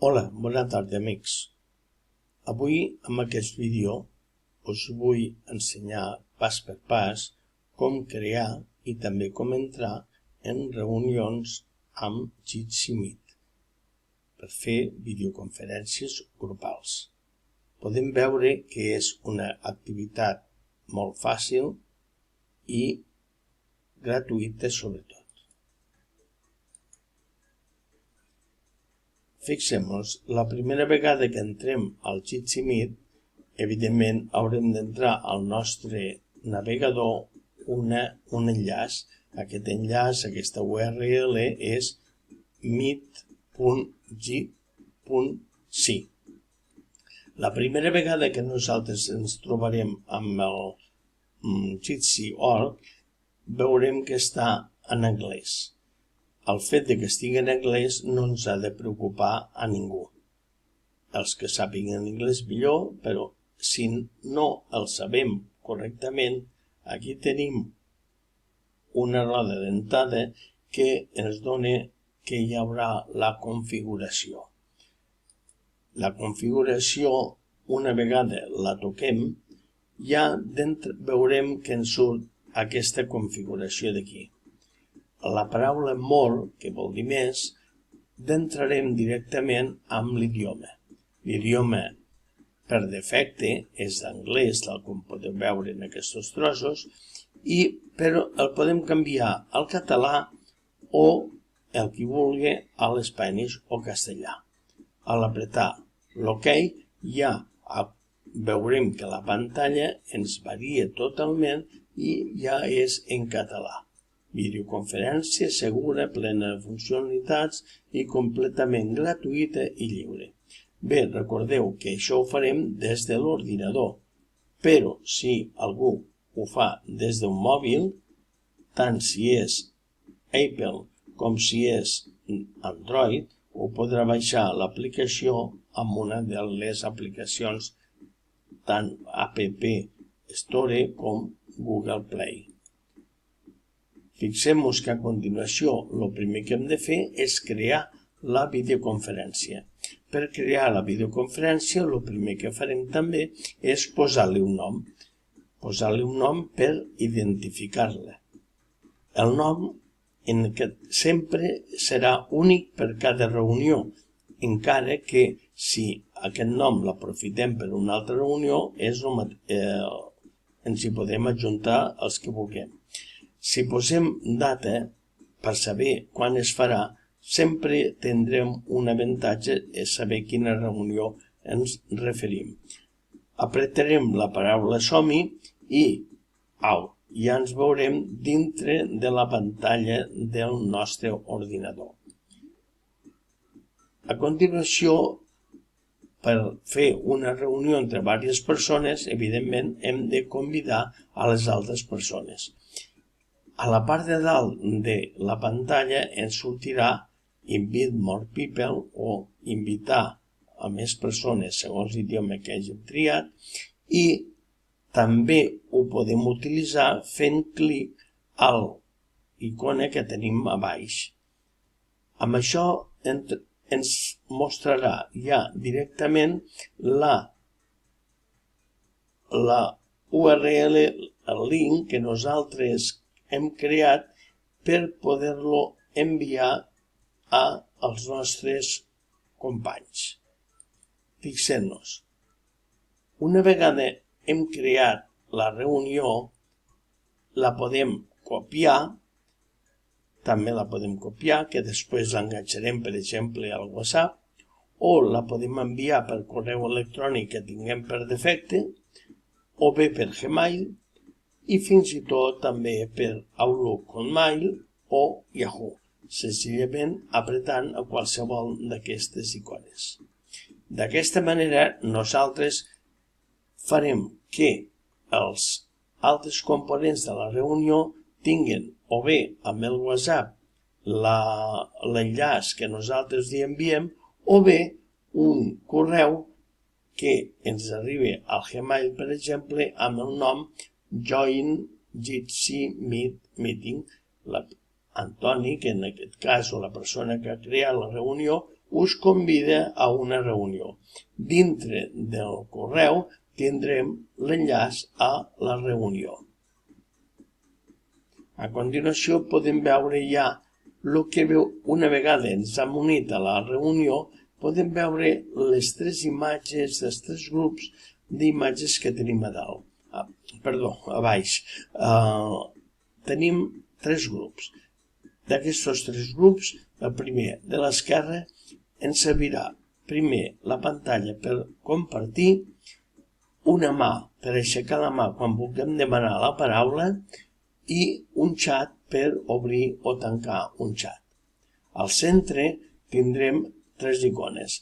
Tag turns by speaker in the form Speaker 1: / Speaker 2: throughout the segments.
Speaker 1: Hola, bona tarda amics. Avui amb aquest vídeo us vull ensenyar pas per pas com crear i també com entrar en reunions amb Jitsi Meet per fer videoconferències grupals. Podem veure que és una activitat molt fàcil i gratuïta sobretot. Fixem-nos, la primera vegada que entrem al Jitsi Meet, evidentment haurem d'entrar al nostre navegador un enllaç. Aquest enllaç, aquesta URL és meet.jit.si. La primera vegada que nosaltres ens trobarem amb el Jitsi.org, veurem que està en anglès. El fet que estigui en anglès no ens ha de preocupar a ningú. Els que sàpiguen anglès millor, però si no el sabem correctament, aquí tenim una roda d'entrada que ens dona que hi haurà la configuració. La configuració, una vegada la toquem, ja veurem que ens surt aquesta configuració d'aquí. La paraula more, que vol dir més, entrarem directament amb l'idioma. L'idioma per defecte és d'anglès, tal com podeu veure en aquests trossos, però el podem canviar al català o, el qui vulgui, a l'espanyol o castellà. A l'apretar l'OK ja veurem que la pantalla ens varia totalment i ja és en català. Videoconferència segura, plena de funcionalitats i completament gratuïta i lliure. Bé, recordeu que això ho farem des de l'ordinador, però si algú ho fa des d'un mòbil, tant si és Apple com si és Android, ho podrà baixar l'aplicació amb una de les aplicacions tant App Store com Google Play. Fixem-nos que a continuació el primer que hem de fer és crear la videoconferència. Per crear la videoconferència el primer que farem també és posar-li un nom. Posar-li un nom per identificar-la. El nom sempre serà únic per cada reunió, encara que si aquest nom l'aprofitem per una altra reunió ens hi podem adjuntar els que vulguem. Si posem data per saber quan es farà, sempre tindrem un avantatge de saber quina reunió ens referim. Apretarem la paraula som-hi i ja ens veurem dintre de la pantalla del nostre ordinador. A continuació, per fer una reunió entre diverses persones, evidentment hem de convidar a les altres persones. A la part de dalt de la pantalla ens sortirà Invite more people o invitar a més persones segons l'idioma que hàgim triat i també ho podem utilitzar fent clic a l'icona que tenim a baix. Amb això ens mostrarà ja directament la URL, el link que nosaltres hem creat per poder-lo enviar als nostres companys. Fixem-nos. Una vegada hem creat la reunió, la podem copiar, també la podem copiar, que després l'enganxarem, per exemple, al WhatsApp, o la podem enviar per correu electrònic que tinguem per defecte, o bé per Gmail, i fins i tot també per Outlook Hotmail o Yahoo, senzillament apretant a qualsevol d'aquestes icones. D'aquesta manera, nosaltres farem que els altres components de la reunió tinguin o bé amb el WhatsApp l'enllaç que nosaltres li enviem o bé un correu que ens arribi al Gmail, per exemple, amb el nom Join Jitsi Meeting. Antoni, que en aquest cas, o la persona que ha creat la reunió, us convida a una reunió. Dintre del correu tindrem l'enllaç a la reunió. A continuació podem veure ja el que una vegada ens hem unit a la reunió, podem veure les 3 imatges, els 3 grups d'imatges que tenim a dalt. A baix. Tenim 3 grups. D'aquests 3 grups, el primer de l'esquerra ens servirà primer la pantalla per compartir, una mà per aixecar la mà quan vulguem demanar la paraula i un xat per obrir o tancar un xat. Al centre tindrem 3 icones.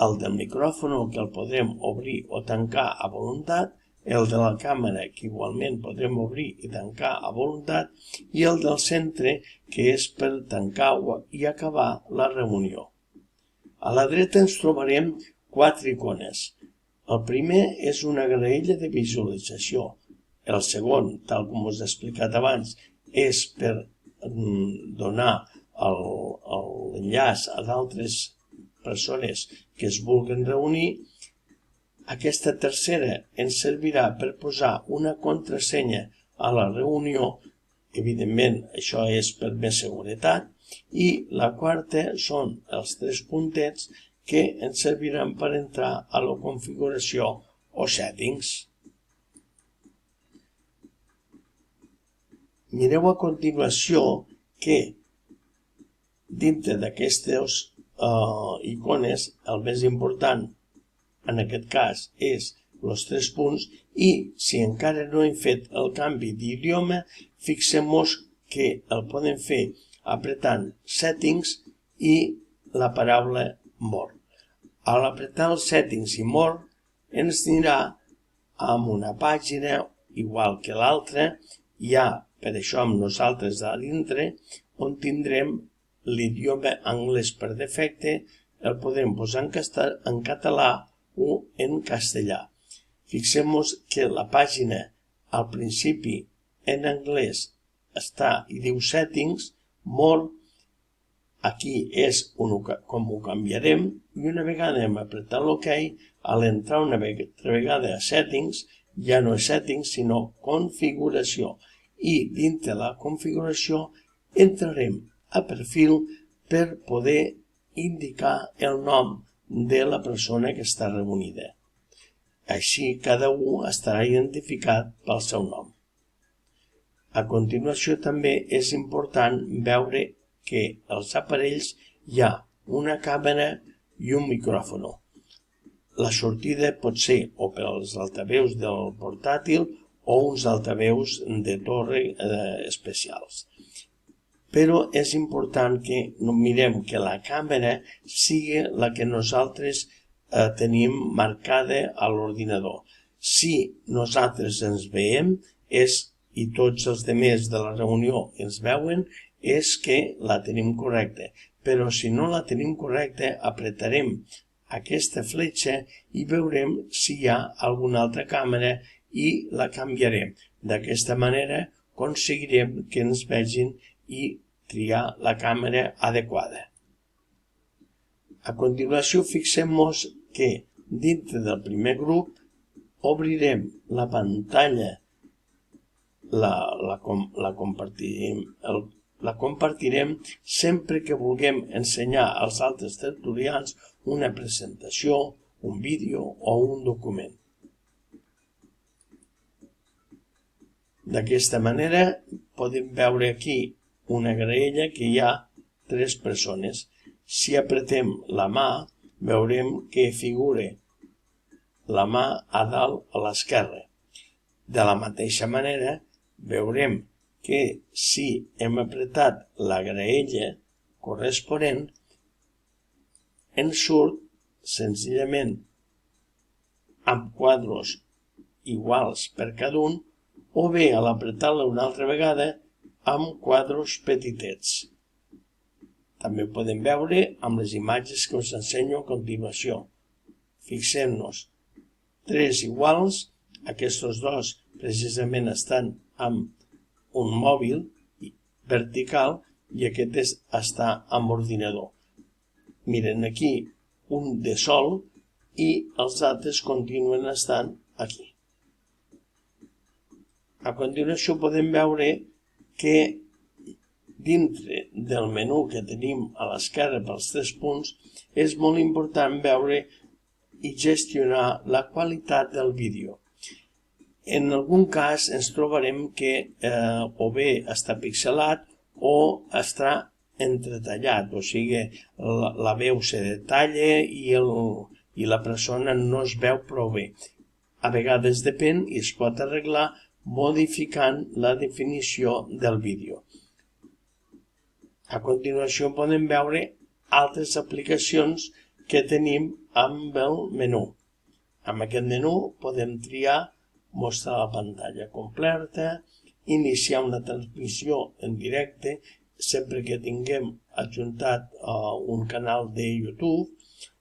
Speaker 1: El del micròfon, que el podrem obrir o tancar a voluntat, el de la càmera, que igualment podrem obrir i tancar a voluntat, i el del centre, que és per tancar i acabar la reunió. A la dreta ens trobarem 4 icones. El primer és una graella de visualització. El segon, tal com us he explicat abans, és per donar l'enllaç a d'altres persones que es vulguin reunir. Aquesta tercera ens servirà per posar una contrasenya a la reunió. Evidentment, això és per més seguretat. I la quarta són els 3 puntets que ens serviran per entrar a la configuració o settings. Mireu a continuació que dintre d'aquestes icones el més important en aquest cas és els 3 punts i si encara no hem fet el canvi d'idioma, fixem-nos que el podem fer apretant settings i la paraula more. Al apretar els settings i more ens anirà amb una pàgina igual que l'altra, ja per això amb nosaltres a dintre, on tindrem l'idioma anglès per defecte, el podrem posar en català o en castellà. Fixem-nos que la pàgina al principi en anglès està i diu settings, more, aquí és com ho canviarem i una vegada hem apretat l'OK, a l'entrar una altra vegada a settings, ja no és settings sinó configuració. I dintre la configuració entrarem a perfil per poder indicar el nom de la persona que està reunida. Així cada un estarà identificat pel seu nom. A continuació també és important veure que als aparells hi ha una càmera i un micròfon. La sortida pot ser o pels altaveus del portàtil o uns altaveus de torre especials. Però és important que mirem que la càmera sigui la que nosaltres tenim marcada a l'ordinador. Si nosaltres ens veiem i tots els altres de la reunió ens veuen, és que la tenim correcta. Però si no la tenim correcta, apretarem aquesta fletxa i veurem si hi ha alguna altra càmera i la canviarem. D'aquesta manera aconseguirem que ens vegin i triar la càmera adequada. A continuació fixem-nos que dintre del primer grup obrirem la pantalla, la compartirem sempre que vulguem ensenyar als altres tertulians una presentació, un vídeo o un document. D'aquesta manera podem veure aquí una graella que hi ha 3 persones. Si apretem la mà, veurem que figura la mà a dalt a l'esquerra. De la mateixa manera, veurem que si hem apretat la graella corresponent, ens surt senzillament amb quadres iguals per cada un, o bé a l'apretar-la una altra vegada amb quadres petitets. També podem veure amb les imatges que us ensenyo a continuació. Fixem-nos, 3 iguals, aquests 2 precisament estan amb un mòbil vertical i aquest està amb ordinador. miren aquí un de sol i els altres continuen estant aquí. A continuació podem veure que dintre del menú que tenim a l'esquerra pels 3 punts és molt important veure i gestionar la qualitat del vídeo. En algun cas ens trobarem que o bé està pixelat o està entretallat, o sigui, la veu se detalla i la persona no es veu prou bé. A vegades depèn i es pot arreglar modificant la definició del vídeo. A continuació podem veure altres aplicacions que tenim amb el menú. Amb aquest menú podem triar mostrar la pantalla completa, iniciar una transmissió en directe sempre que tinguem adjuntat un canal de YouTube,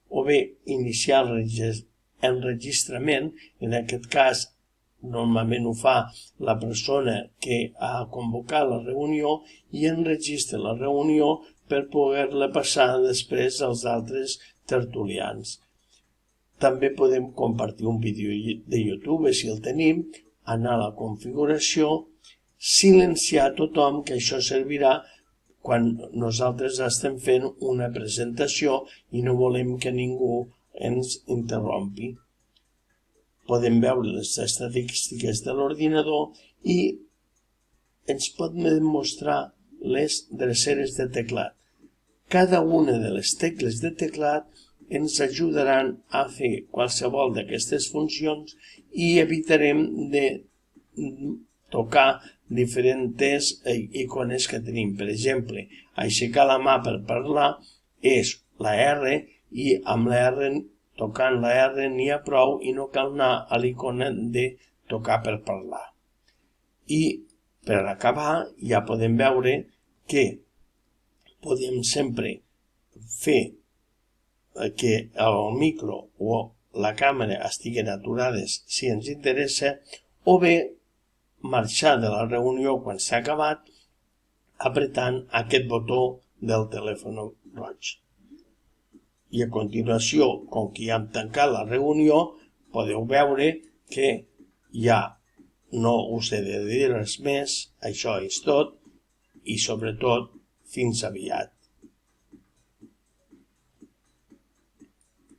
Speaker 1: o bé iniciar l'enregistrament. En aquest cas normalment ho fa la persona que ha convocat la reunió i enregistra la reunió per poder-la passar després als altres tertulians. També podem compartir un vídeo de YouTube si el tenim, anar a la configuració, silenciar tothom, que això servirà quan nosaltres estem fent una presentació i no volem que ningú ens interrompi. Podem veure les estadístiques de l'ordinador i ens pot mostrar les dreceres de teclat. Cada una de les tecles de teclat ens ajudaran a fer qualsevol d'aquestes funcions i evitarem de tocar diferents icones que tenim. Per exemple, aixecar la mà per parlar és la R i amb la R, tocant la R n'hi ha prou i no cal anar a l'icona de tocar per parlar. I per acabar ja podem veure que podem sempre fer que el micro o la càmera estiguen aturades si ens interessa, o bé marxar de la reunió quan s'ha acabat apretant aquest botó del telèfon roig. I a continuació, com que ja hem tancat la reunió, podeu veure que ja no us he de dir res més, això és tot i sobretot fins aviat.